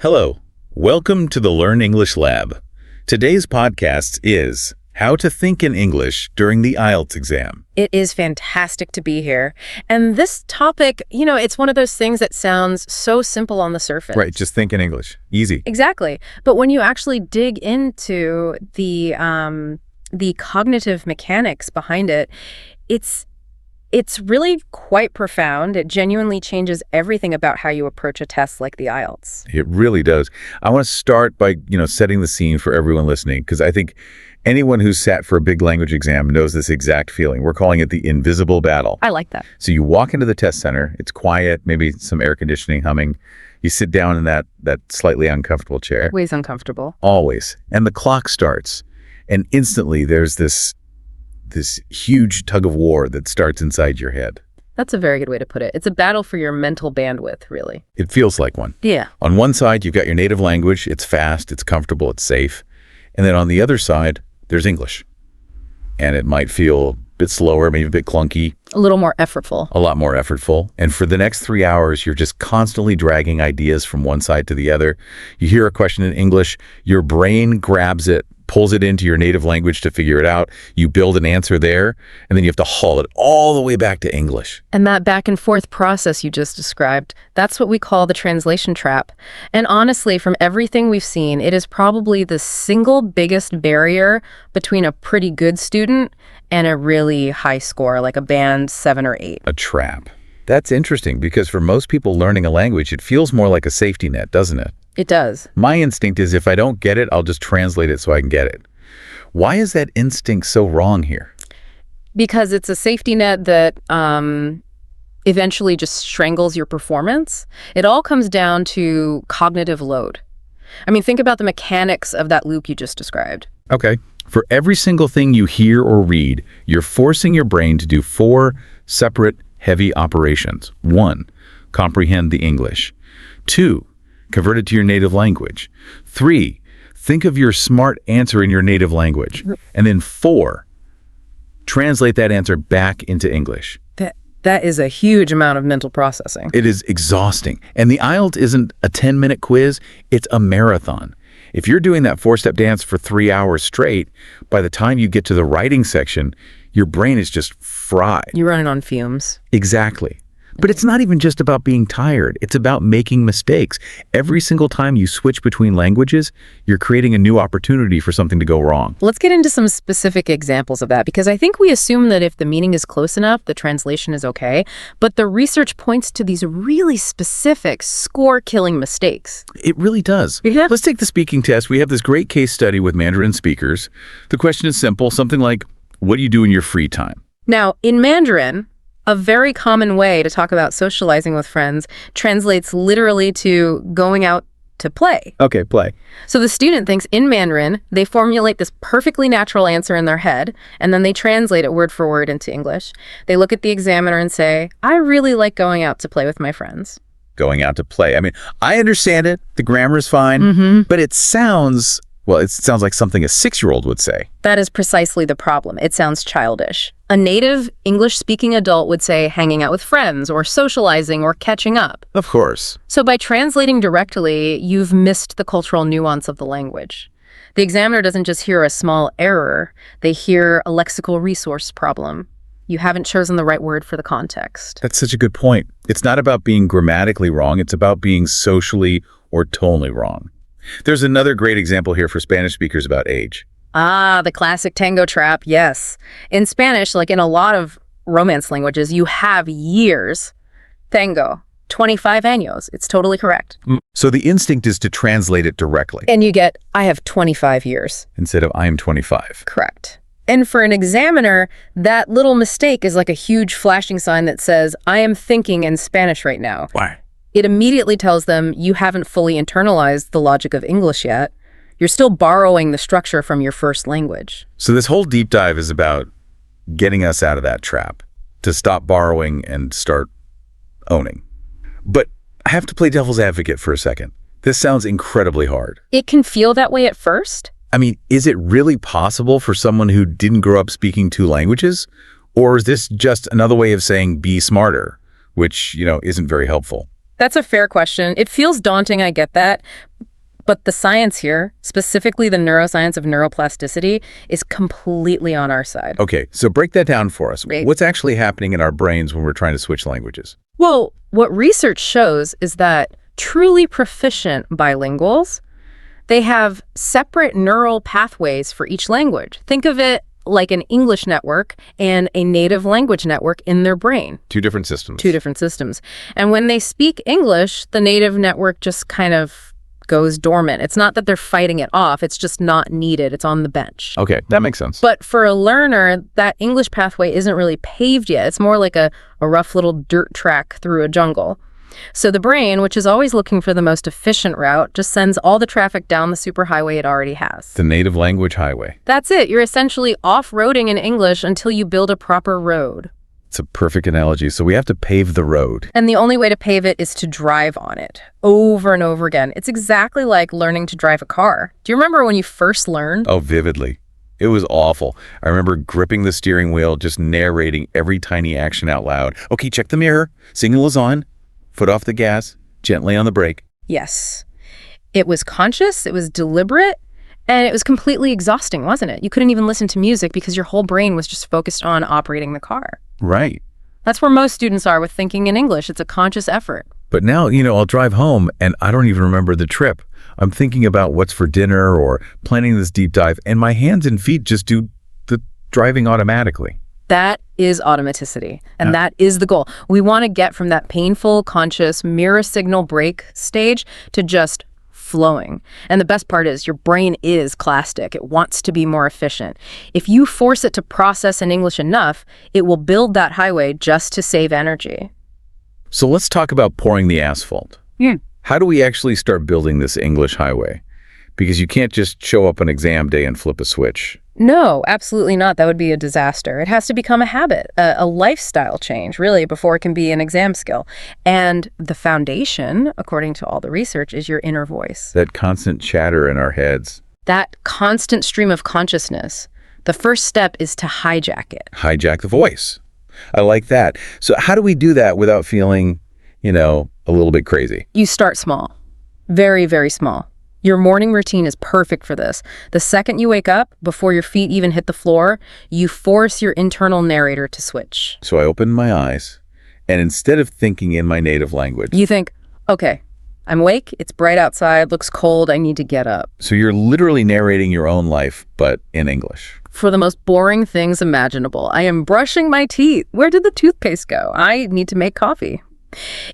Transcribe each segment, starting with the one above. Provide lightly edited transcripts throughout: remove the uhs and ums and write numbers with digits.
Hello, welcome to the Learn English Lab. Today's podcast is How to Think in English During the IELTS Exam. It is fantastic to be here. And this topic, it's one of those things that sounds so simple on the surface. Right, just think in English. Easy. Exactly. But when you actually dig into the cognitive mechanics behind it, it's really quite profound. It genuinely changes everything about how you approach a test like the IELTS. It really does. I want to start by, setting the scene for everyone listening, because I think anyone who's sat for a big language exam knows this exact feeling. We're calling it the invisible battle. I like that. So you walk into the test center, it's quiet, maybe some air conditioning humming. You sit down in that slightly uncomfortable chair. Always uncomfortable. Always. And the clock starts. And instantly there's this huge tug of war that starts inside your head. That's a very good way to put it. It's a battle for your mental bandwidth, really. It feels like one. Yeah. On one side, you've got your native language. It's fast, it's comfortable, it's safe. And then on the other side, there's English. And it might feel a bit slower, maybe a bit clunky. A little more effortful. A lot more effortful. And for the next 3 hours, you're just constantly dragging ideas from one side to the other. You hear a question in English, your brain grabs it, pulls it into your native language to figure it out. You build an answer there, and then you have to haul it all the way back to English. And that back and forth process you just described, that's what we call the translation trap. And honestly, from everything we've seen, it is probably the single biggest barrier between a pretty good student and a really high score, like a band 7 or 8. A trap. That's interesting, because for most people learning a language, it feels more like a safety net, doesn't it? It does. My instinct is if I don't get it, I'll just translate it so I can get it. Why is that instinct so wrong here? Because it's a safety net that eventually just strangles your performance. It all comes down to cognitive load. I mean, think about the mechanics of that loop you just described. Okay. For every single thing you hear or read, you're forcing your brain to do 4 separate heavy operations. 1, comprehend the English. 2, convert it to your native language. 3, think of your smart answer in your native language. And then 4, translate that answer back into English. That is a huge amount of mental processing. It is exhausting. And the IELTS isn't a 10-minute quiz, it's a marathon. If you're doing that 4-step dance for 3 hours straight, by the time you get to the writing section, your brain is just fried. You're running on fumes. Exactly. But it's not even just about being tired. It's about making mistakes. Every single time you switch between languages, you're creating a new opportunity for something to go wrong. Let's get into some specific examples of that, because I think we assume that if the meaning is close enough, the translation is okay. But the research points to these really specific score-killing mistakes. It really does. Yeah. Let's take the speaking test. We have this great case study with Mandarin speakers. The question is simple, something like, what do you do in your free time? Now, in Mandarin, a very common way to talk about socializing with friends translates literally to going out to play. Okay, play. So the student thinks in Mandarin, they formulate this perfectly natural answer in their head, and then they translate it word for word into English. They look at the examiner and say, I really like going out to play with my friends. Going out to play. I mean, I understand it. The grammar is fine, but it sounds like something a 6-year-old would say. That is precisely the problem. It sounds childish. A native English-speaking adult would say hanging out with friends or socializing or catching up. Of course. So by translating directly, you've missed the cultural nuance of the language. The examiner doesn't just hear a small error. They hear a lexical resource problem. You haven't chosen the right word for the context. That's such a good point. It's not about being grammatically wrong. It's about being socially or tonally wrong. There's another great example here for Spanish speakers about age. Ah, the classic tango trap, yes. In Spanish, like in a lot of Romance languages, you have years. Tango, 25 años. It's totally correct. So the instinct is to translate it directly. And you get, I have 25 years. Instead of, I am 25. Correct. And for an examiner, that little mistake is like a huge flashing sign that says, I am thinking in Spanish right now. Why? It immediately tells them you haven't fully internalized the logic of English yet. You're still borrowing the structure from your first language. So this whole deep dive is about getting us out of that trap, to stop borrowing and start owning. But I have to play devil's advocate for a second. This sounds incredibly hard. It can feel that way at first. I mean, is it really possible for someone who didn't grow up speaking 2 languages? Or is this just another way of saying be smarter, which, isn't very helpful? That's a fair question. It feels daunting, I get that. But the science here, specifically the neuroscience of neuroplasticity, is completely on our side. Okay, so break that down for us. Right. What's actually happening in our brains when we're trying to switch languages? Well, what research shows is that truly proficient bilinguals, they have separate neural pathways for each language. Think of it like an English network and a native language network in their brain. Two different systems. Two different systems. And when they speak English, the native network just kind of goes dormant. It's not that they're fighting it off, it's just not needed. It's on the bench. Okay, that makes sense. But for a learner, that English pathway isn't really paved yet. It's more like a rough little dirt track through a jungle. So the brain, which is always looking for the most efficient route, just sends all the traffic down the superhighway it already has. The native language highway. That's it. You're essentially off-roading in English until you build a proper road. It's a perfect analogy. So we have to pave the road. And the only way to pave it is to drive on it over and over again. It's exactly like learning to drive a car. Do you remember when you first learned? Oh, vividly. It was awful. I remember gripping the steering wheel, just narrating every tiny action out loud. Okay, check the mirror. Signal is on. Foot off the gas. Gently on the brake. Yes. It was conscious, it was deliberate, and it was completely exhausting, wasn't it? You couldn't even listen to music because your whole brain was just focused on operating the car. Right. That's where most students are with thinking in English. It's a conscious effort. But now, I'll drive home and I don't even remember the trip. I'm thinking about what's for dinner or planning this deep dive, and my hands and feet just do the driving automatically. That is automaticity, and that is the goal. We want to get from that painful, conscious, mirror signal break stage to just flowing. And the best part is your brain is plastic. It wants to be more efficient. If you force it to process in English enough, it will build that highway just to save energy. So let's talk about pouring the asphalt. How do we actually start building this English highway? Because you can't just show up on exam day and flip a switch. No, absolutely not. That would be a disaster. It has to become a habit, a lifestyle change, really, before it can be an exam skill. And the foundation, according to all the research, is your inner voice. That constant chatter in our heads. That constant stream of consciousness. The first step is to hijack it. Hijack the voice. I like that. So how do we do that without feeling, a little bit crazy? You start small. Very, very small. Your morning routine is perfect for this. The second you wake up, before your feet even hit the floor, you force your internal narrator to switch. So I open my eyes, and instead of thinking in my native language, you think, okay, I'm awake, it's bright outside, looks cold, I need to get up. So you're literally narrating your own life, but in English. For the most boring things imaginable. I am brushing my teeth. Where did the toothpaste go? I need to make coffee.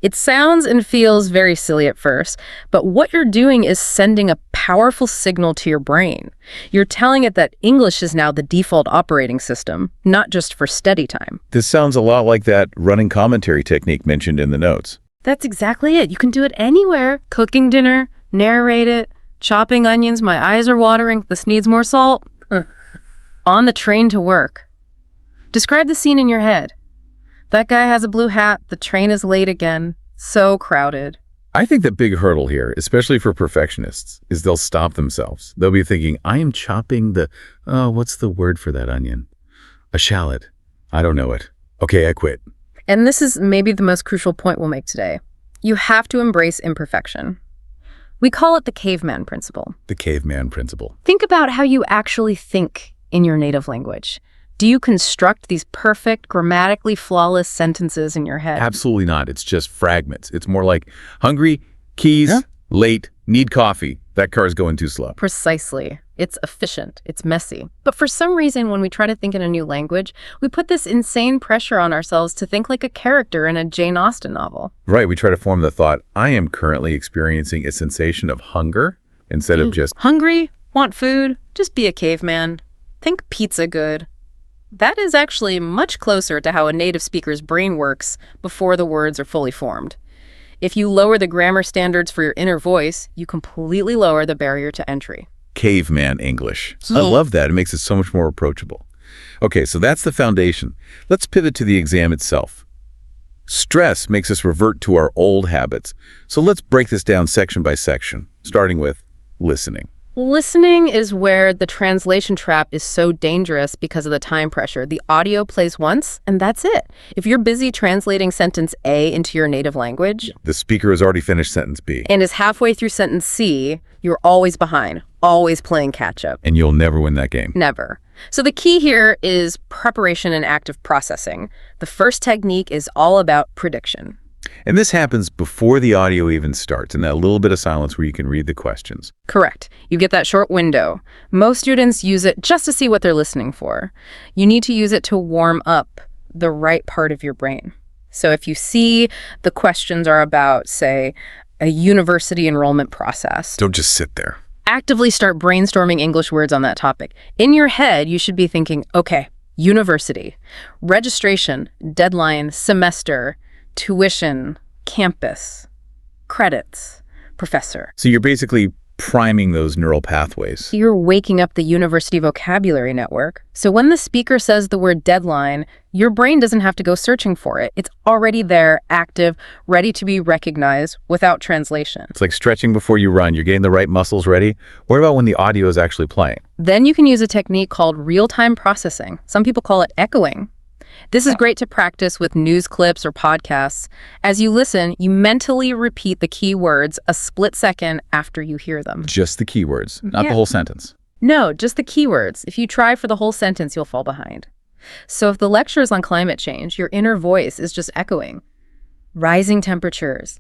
It sounds and feels very silly at first, but what you're doing is sending a powerful signal to your brain. You're telling it that English is now the default operating system, not just for study time. This sounds a lot like that running commentary technique mentioned in the notes. That's exactly it. You can do it anywhere. Cooking dinner, narrate it, chopping onions, my eyes are watering, this needs more salt. On the train to work. Describe the scene in your head. That guy has a blue hat, the train is late again, so crowded. I think the big hurdle here, especially for perfectionists, is they'll stop themselves. They'll be thinking, I am chopping what's the word for that onion? A shallot. I don't know it. Okay, I quit. And this is maybe the most crucial point we'll make today. You have to embrace imperfection. We call it the caveman principle. The caveman principle. Think about how you actually think in your native language. Do you construct these perfect, grammatically flawless sentences in your head? Absolutely not. It's just fragments. It's more like hungry, keys, late, need coffee. That car is going too slow. Precisely. It's efficient. It's messy. But for some reason, when we try to think in a new language, we put this insane pressure on ourselves to think like a character in a Jane Austen novel. Right. We try to form the thought, I am currently experiencing a sensation of hunger instead of just hungry, want food, just be a caveman. Think pizza good. That is actually much closer to how a native speaker's brain works before the words are fully formed. If you lower the grammar standards for your inner voice, you completely lower the barrier to entry. Caveman English. I love that. It makes it so much more approachable. Okay, so that's the foundation. Let's pivot to the exam itself. Stress makes us revert to our old habits. So let's break this down section by section, starting with listening. Listening is where the translation trap is so dangerous because of the time pressure. The audio plays once, and that's it. If you're busy translating sentence A into your native language, The speaker has already finished sentence B, and is halfway through sentence C, you're always behind, always playing catch-up. and you'll never win that game. Never. So the key here is preparation and active processing. The first technique is all about prediction. And this happens before the audio even starts, in that little bit of silence where you can read the questions. Correct. You get that short window. Most students use it just to see what they're listening for. You need to use it to warm up the right part of your brain. So if you see the questions are about, say, a university enrollment process, Don't just sit there. actively start brainstorming English words on that topic. In your head, you should be thinking, okay, university, registration, deadline, semester, tuition, campus, credits, professor. So you're basically priming those neural pathways. You're waking up the university vocabulary network. So when the speaker says the word deadline, your brain doesn't have to go searching for it. It's already there, active, ready to be recognized without translation. It's like stretching before you run. You're getting the right muscles ready. What about when the audio is actually playing? Then you can use a technique called real-time processing. Some people call it echoing. This is great to practice with news clips or podcasts. As you listen, you mentally repeat the key words a split second after you hear them. Just the keywords, not the whole sentence. No, just the keywords. If you try for the whole sentence, you'll fall behind. So if the lecture is on climate change, your inner voice is just echoing. Rising temperatures,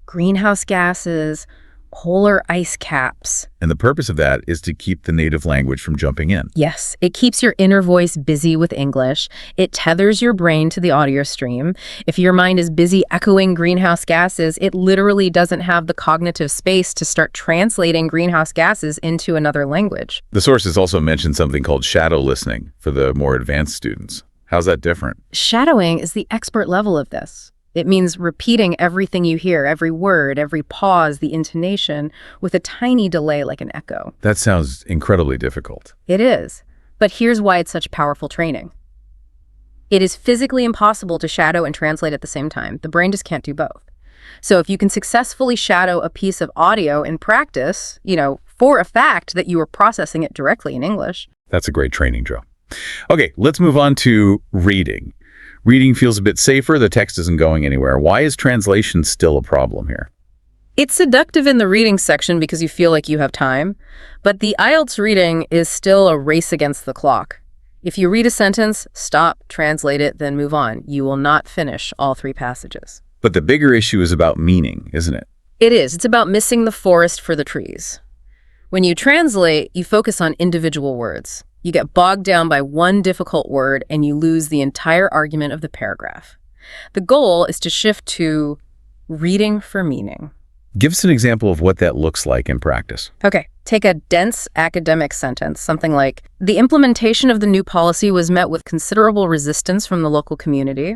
greenhouse gases, polar ice caps. And the purpose of that is to keep the native language from jumping in. Yes, it keeps your inner voice busy with English. It tethers your brain to the audio stream. If your mind is busy echoing greenhouse gases, it literally doesn't have the cognitive space to start translating greenhouse gases into another language. The sources also mentioned something called shadow listening for the more advanced students. How's that different? Shadowing is the expert level of this. It means repeating everything you hear, every word, every pause, the intonation, with a tiny delay like an echo. That sounds incredibly difficult. It is. But here's why it's such powerful training. It is physically impossible to shadow and translate at the same time. The brain just can't do both. So if you can successfully shadow a piece of audio in practice, for a fact that you are processing it directly in English. That's a great training drill. Okay, let's move on to reading. Reading feels a bit safer. The text isn't going anywhere. Why is translation still a problem here? It's seductive in the reading section because you feel like you have time, but the IELTS reading is still a race against the clock. If you read a sentence, stop, translate it, then move on. You will not finish all 3 passages. But the bigger issue is about meaning, isn't it? It is. It's about missing the forest for the trees. When you translate, you focus on individual words. You get bogged down by one difficult word and you lose the entire argument of the paragraph. The goal is to shift to reading for meaning. Give us an example of what that looks like in practice. Okay, take a dense academic sentence, something like, the implementation of the new policy was met with considerable resistance from the local community.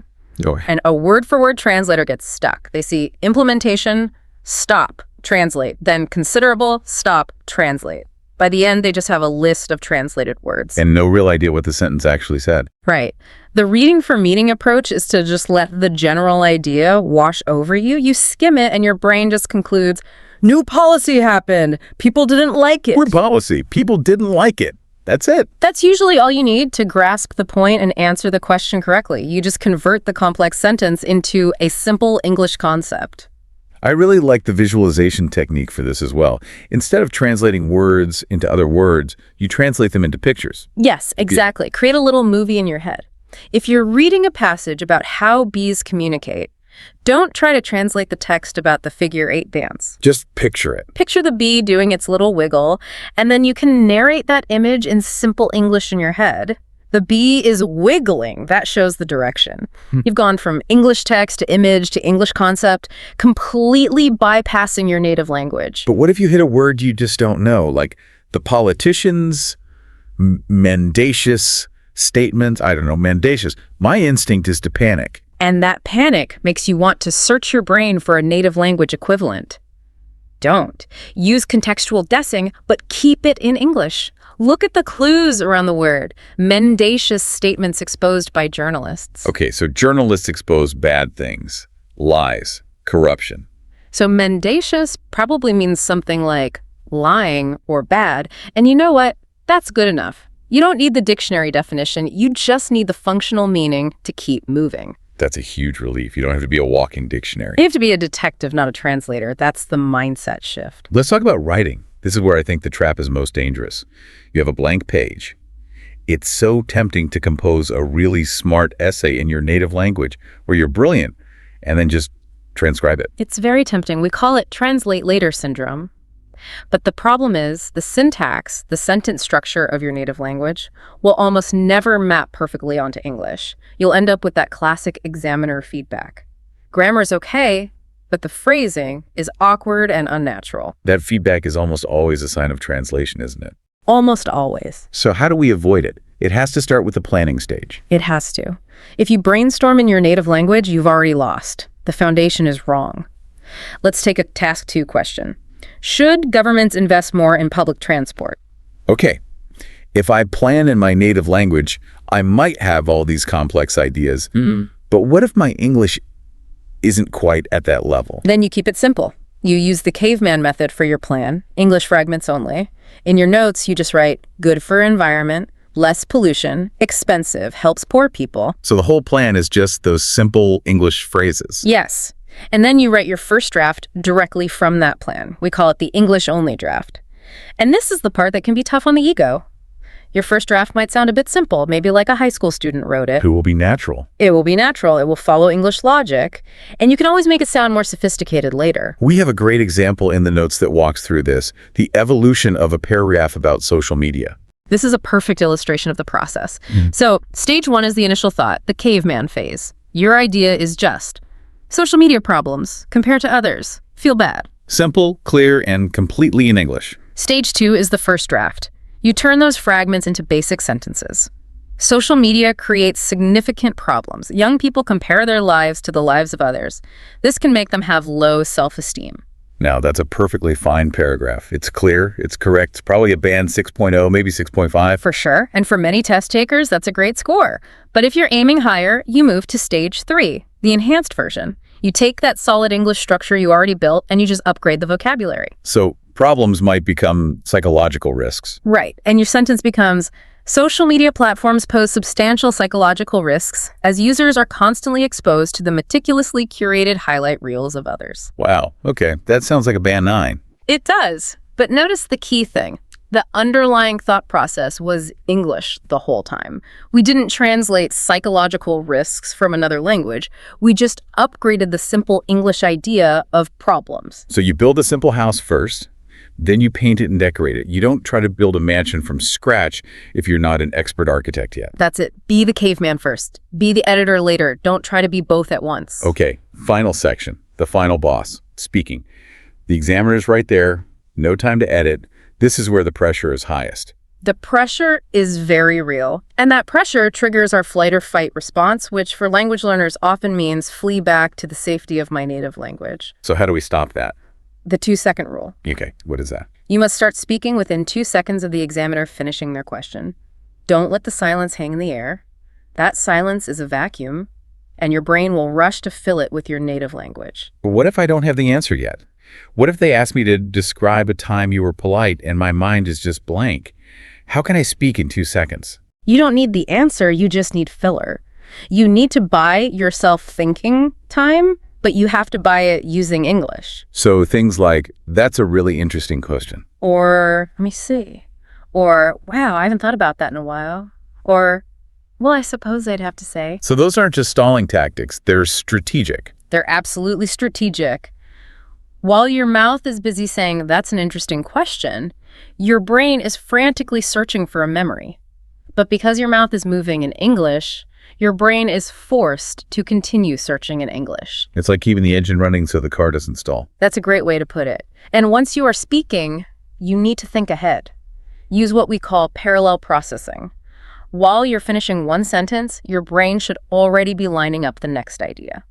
And a word-for-word translator gets stuck. They see implementation, stop, translate, then considerable, stop, translate. By the end, they just have a list of translated words. And no real idea what the sentence actually said. Right. The reading for meaning approach is to just let the general idea wash over you. You skim it and your brain just concludes, new policy happened. People didn't like it. Word policy. People didn't like it. That's it. That's usually all you need to grasp the point and answer the question correctly. You just convert the complex sentence into a simple English concept. I really like the visualization technique for this as well. Instead of translating words into other words, you translate them into pictures. Yes, exactly. Create a little movie in your head. If you're reading a passage about how bees communicate, don't try to translate the text about the figure 8 dance. Just picture it. Picture the bee doing its little wiggle, and then you can narrate that image in simple English in your head. The bee is wiggling. That shows the direction. You've gone from English text to image to English concept, completely bypassing your native language. But what if you hit a word you just don't know, like the politician's mendacious statement? I don't know, mendacious. My instinct is to panic. And that panic makes you want to search your brain for a native language equivalent. Don't. Use contextual guessing, but keep it in English. Look at the clues around the word. Mendacious statements exposed by journalists. Okay, so journalists expose bad things, lies, corruption. So mendacious probably means something like lying, or bad. And you know what? That's good enough. You don't need the dictionary definition. You just need the functional meaning to keep moving. That's a huge relief. You don't have to be a walking dictionary. You have to be a detective, not a translator. That's the mindset shift. Let's talk about writing. This is where I think the trap is most dangerous. You have a blank page. It's so tempting to compose a really smart essay in your native language where you're brilliant and then just transcribe it. It's very tempting. We call it translate later syndrome. But the problem is the syntax, the sentence structure of your native language, will almost never map perfectly onto English. You'll end up with that classic examiner feedback. Grammar's okay, but the phrasing is awkward and unnatural. That feedback is almost always a sign of translation, isn't it? Almost always. So how do we avoid it? It has to start with the planning stage. It has to. If you brainstorm in your native language, you've already lost. The foundation is wrong. Let's take a task 2 question. Should governments invest more in public transport? Okay, if I plan in my native language, I might have all these complex ideas. But what if my English isn't quite at that level? Then you keep it simple. You use the caveman method for your plan, English fragments only. In your notes, you just write, good for environment, less pollution, expensive, helps poor people. So the whole plan is just those simple English phrases. Yes. And then you write your first draft directly from that plan. We call it the English-only draft. And this is the part that can be tough on the ego. Your first draft might sound a bit simple, maybe like a high school student wrote it. It will be natural. It will be natural. It will follow English logic. And you can always make it sound more sophisticated later. We have a great example in the notes that walks through this, the evolution of a paragraph about social media. This is a perfect illustration of the process. So, stage 1 is the initial thought, the caveman phase. Your idea is just social media problems, compare to others, feel bad. Simple, clear, and completely in English. Stage 2 is the first draft. You turn those fragments into basic sentences. Social media creates significant problems. Young people compare their lives to the lives of others. This can make them have low self-esteem. Now, that's a perfectly fine paragraph. It's clear, it's correct, it's probably a band 6.0, maybe 6.5. For sure. And for many test takers, that's a great score. But if you're aiming higher, you move to stage 3, the enhanced version. You take that solid English structure you already built and you just upgrade the vocabulary. So problems might become psychological risks. Right. And your sentence becomes, social media platforms pose substantial psychological risks as users are constantly exposed to the meticulously curated highlight reels of others. Wow. Okay. That sounds like a band 9. It does. But notice the key thing. The underlying thought process was English the whole time. We didn't translate psychological risks from another language. We just upgraded the simple English idea of problems. So you build a simple house first, then you paint it and decorate it. You don't try to build a mansion from scratch if you're not an expert architect yet. That's it. Be the caveman first. Be the editor later. Don't try to be both at once. Okay, final section, the final boss, speaking. The examiner is right there, no time to edit. This is where the pressure is highest. The pressure is very real, and that pressure triggers our flight or fight response, which for language learners often means flee back to the safety of my native language. So how do we stop that? The 2-second rule. Okay, what is that? You must start speaking within 2 seconds of the examiner finishing their question. Don't let the silence hang in the air. That silence is a vacuum, and your brain will rush to fill it with your native language. What if I don't have the answer yet? What if they ask me to describe a time you were polite and my mind is just blank? How can I speak in 2 seconds? You don't need the answer, you just need filler. You need to buy yourself thinking time, but you have to buy it using English. So things like, that's a really interesting question. Or, let me see. Or, wow, I haven't thought about that in a while. Or, well, I suppose I'd have to say. So those aren't just stalling tactics, they're strategic. They're absolutely strategic. While your mouth is busy saying, that's an interesting question, your brain is frantically searching for a memory. But because your mouth is moving in English, your brain is forced to continue searching in English. It's like keeping the engine running so the car doesn't stall. That's a great way to put it. And once you are speaking, you need to think ahead. Use what we call parallel processing. While you're finishing one sentence, your brain should already be lining up the next idea.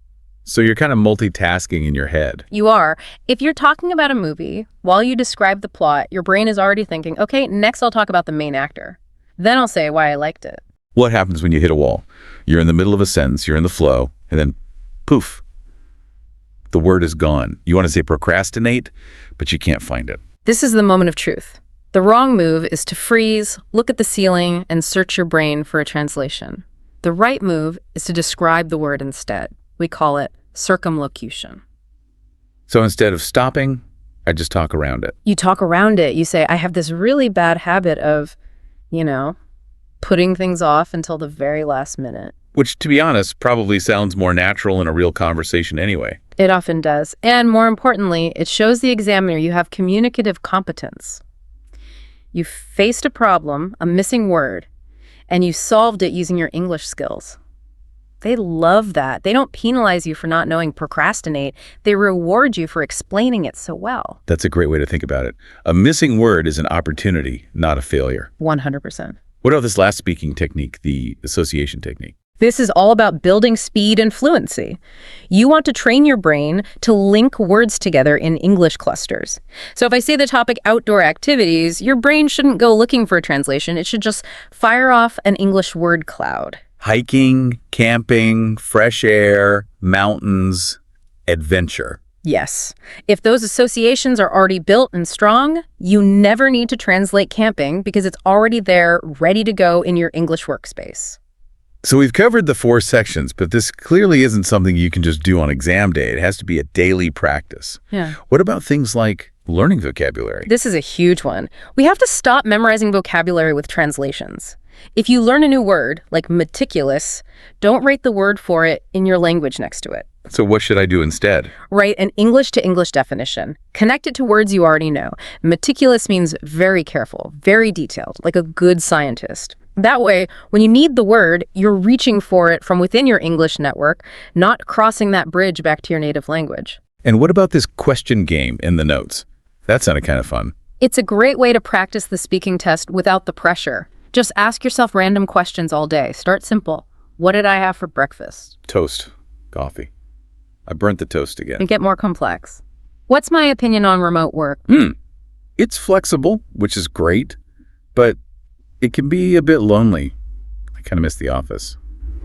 So you're kind of multitasking in your head. You are. If you're talking about a movie, while you describe the plot, your brain is already thinking, okay, next I'll talk about the main actor. Then I'll say why I liked it. What happens when you hit a wall? You're in the middle of a sentence, you're in the flow, and then poof, the word is gone. You want to say procrastinate, but you can't find it. This is the moment of truth. The wrong move is to freeze, look at the ceiling, and search your brain for a translation. The right move is to describe the word instead. We call it circumlocution. So instead of stopping, I just talk around it. You talk around it. You say, I have this really bad habit of, putting things off until the very last minute. Which, to be honest, probably sounds more natural in a real conversation anyway. It often does. And more importantly, it shows the examiner you have communicative competence. You faced a problem, a missing word, and you solved it using your English skills. They love that. They don't penalize you for not knowing procrastinate. They reward you for explaining it so well. That's a great way to think about it. A missing word is an opportunity, not a failure. 100%. What about this last speaking technique, the association technique? This is all about building speed and fluency. You want to train your brain to link words together in English clusters. So if I say the topic outdoor activities, your brain shouldn't go looking for a translation. It should just fire off an English word cloud. Hiking, camping, fresh air, mountains, adventure. Yes. If those associations are already built and strong, you never need to translate camping because it's already there, ready to go in your English workspace. So we've covered the 4 sections, but this clearly isn't something you can just do on exam day. It has to be a daily practice. Yeah. What about things like learning vocabulary? This is a huge one. We have to stop memorizing vocabulary with translations. If you learn a new word, like meticulous, don't write the word for it in your language next to it. So what should I do instead? Write an English-to-English definition. Connect it to words you already know. Meticulous means very careful, very detailed, like a good scientist. That way, when you need the word, you're reaching for it from within your English network, not crossing that bridge back to your native language. And what about this question game in the notes? That sounded kind of fun. It's a great way to practice the speaking test without the pressure. Just ask yourself random questions all day. Start simple. What did I have for breakfast? Toast. Coffee. I burnt the toast again. And get more complex. What's my opinion on remote work? It's flexible, which is great, but it can be a bit lonely. I kind of miss the office.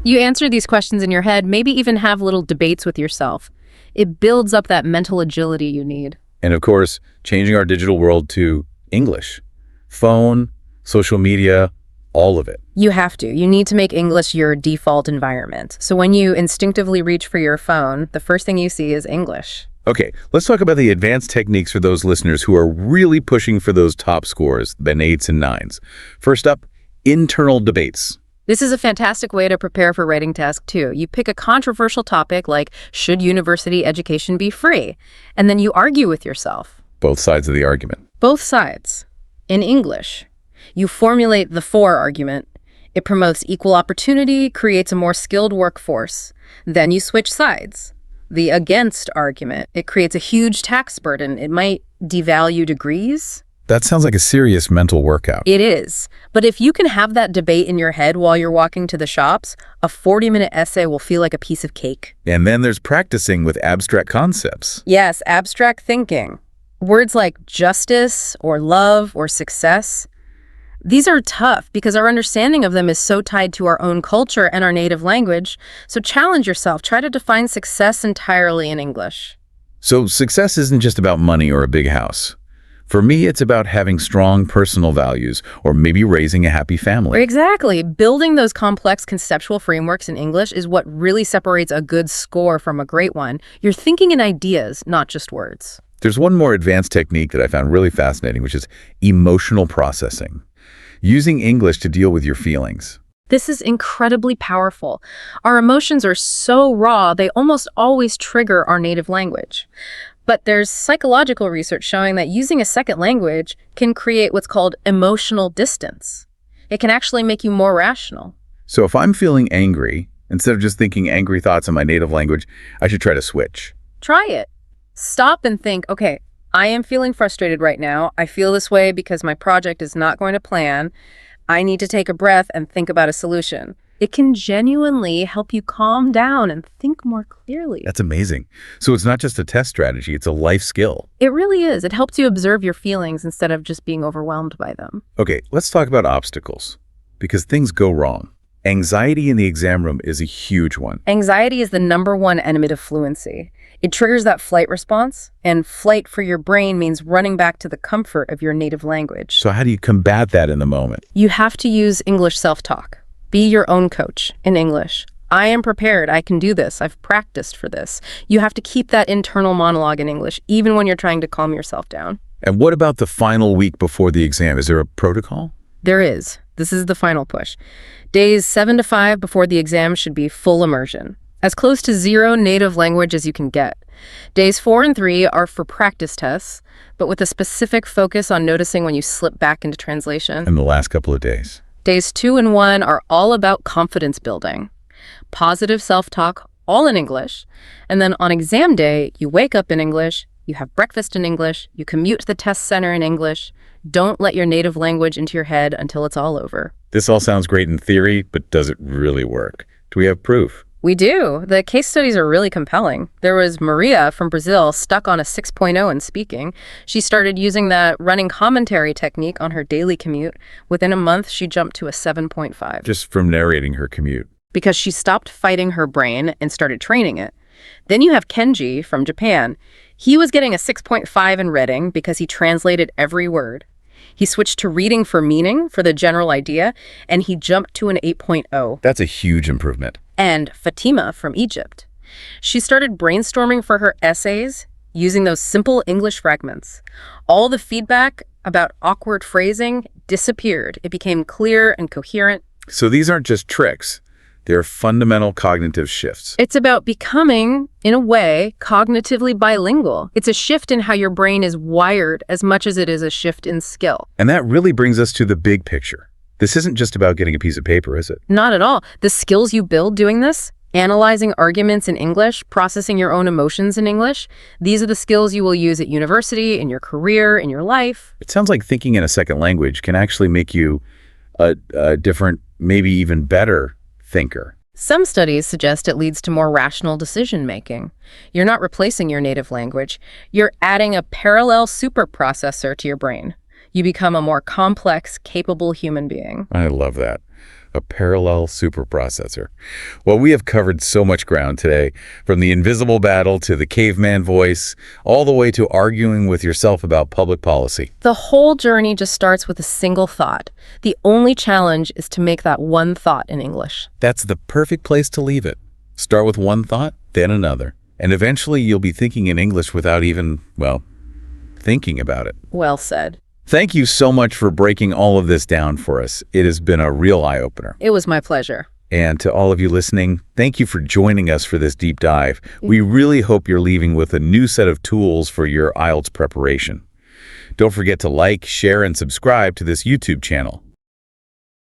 You answer these questions in your head, maybe even have little debates with yourself. It builds up that mental agility you need. And of course, changing our digital world to English. Phone, social media, all of it. You have to. You need to make English your default environment. So when you instinctively reach for your phone, the first thing you see is English. Okay, let's talk about the advanced techniques for those listeners who are really pushing for those top scores, the 8s and 9s. First up, internal debates. This is a fantastic way to prepare for writing tasks too. You pick a controversial topic like, should university education be free? And then you argue with yourself. Both sides of the argument. Both sides. In English. You formulate the for argument. It promotes equal opportunity, creates a more skilled workforce. Then you switch sides. The against argument. It creates a huge tax burden. It might devalue degrees. That sounds like a serious mental workout. It is. But if you can have that debate in your head while you're walking to the shops, a 40-minute essay will feel like a piece of cake. And then there's practicing with abstract concepts. Yes, abstract thinking. Words like justice or love or success. These are tough because our understanding of them is so tied to our own culture and our native language. So challenge yourself. Try to define success entirely in English. So success isn't just about money or a big house. For me, it's about having strong personal values or maybe raising a happy family. Exactly. Building those complex conceptual frameworks in English is what really separates a good score from a great one. You're thinking in ideas, not just words. There's one more advanced technique that I found really fascinating, which is emotional processing. Using English to deal with your feelings. This is incredibly powerful. Our emotions are so raw, they almost always trigger our native language. But there's psychological research showing that using a second language can create what's called emotional distance. It can actually make you more rational. So if I'm feeling angry, instead of just thinking angry thoughts in my native language, I should try to switch. Try it. Stop and think, okay, I am feeling frustrated right now. I feel this way because my project is not going to plan. I need to take a breath and think about a solution. It can genuinely help you calm down and think more clearly. That's amazing. So it's not just a test strategy, it's a life skill. It really is. It helps you observe your feelings instead of just being overwhelmed by them. Okay, let's talk about obstacles, because things go wrong. Anxiety in the exam room is a huge one. Anxiety is the #1 enemy to fluency. It triggers that flight response, and flight for your brain means running back to the comfort of your native language. So how do you combat that in the moment? You have to use English self-talk. Be your own coach in English. I am prepared. I can do this. I've practiced for this. You have to keep that internal monologue in English, even when you're trying to calm yourself down. And what about the final week before the exam? Is there a protocol? There is. This is the final push. Days 7 to 5 before the exam should be full immersion, as close to zero native language as you can get. Days 4 and 3 are for practice tests, but with a specific focus on noticing when you slip back into translation. In the last couple of days. Days 2 and 1 are all about confidence building. Positive self-talk, all in English. And then on exam day, you wake up in English, you have breakfast in English, you commute to the test center in English. Don't let your native language into your head until it's all over. This all sounds great in theory, but does it really work? Do we have proof? We do. The case studies are really compelling. There was Maria from Brazil stuck on a 6.0 in speaking. She started using that running commentary technique on her daily commute. Within a month, she jumped to a 7.5. Just from narrating her commute. Because she stopped fighting her brain and started training it. Then you have Kenji from Japan. He was getting a 6.5 in reading because he translated every word. He switched to reading for meaning, for the general idea, and he jumped to an 8.0. That's a huge improvement. And Fatima from Egypt. She started brainstorming for her essays using those simple English fragments. All the feedback about awkward phrasing disappeared. It became clear and coherent. So these aren't just tricks. They're fundamental cognitive shifts. It's about becoming, in a way, cognitively bilingual. It's a shift in how your brain is wired as much as it is a shift in skill. And that really brings us to the big picture. This isn't just about getting a piece of paper, is it? Not at all. The skills you build doing this, analyzing arguments in English, processing your own emotions in English, these are the skills you will use at university, in your career, in your life. It sounds like thinking in a second language can actually make you a different, maybe even better thinker. Some studies suggest it leads to more rational decision-making. You're not replacing your native language. You're adding a parallel superprocessor to your brain. You become a more complex, capable human being. I love that. A parallel superprocessor. Well, we have covered so much ground today, from the invisible battle to the caveman voice, all the way to arguing with yourself about public policy. The whole journey just starts with a single thought. The only challenge is to make that one thought in English. That's the perfect place to leave it. Start with one thought, then another. And eventually you'll be thinking in English without even, well, thinking about it. Well said. Thank you so much for breaking all of this down for us. It has been a real eye-opener. It was my pleasure. And to all of you listening, thank you for joining us for this deep dive. We really hope you're leaving with a new set of tools for your IELTS preparation. Don't forget to like, share, and subscribe to this YouTube channel.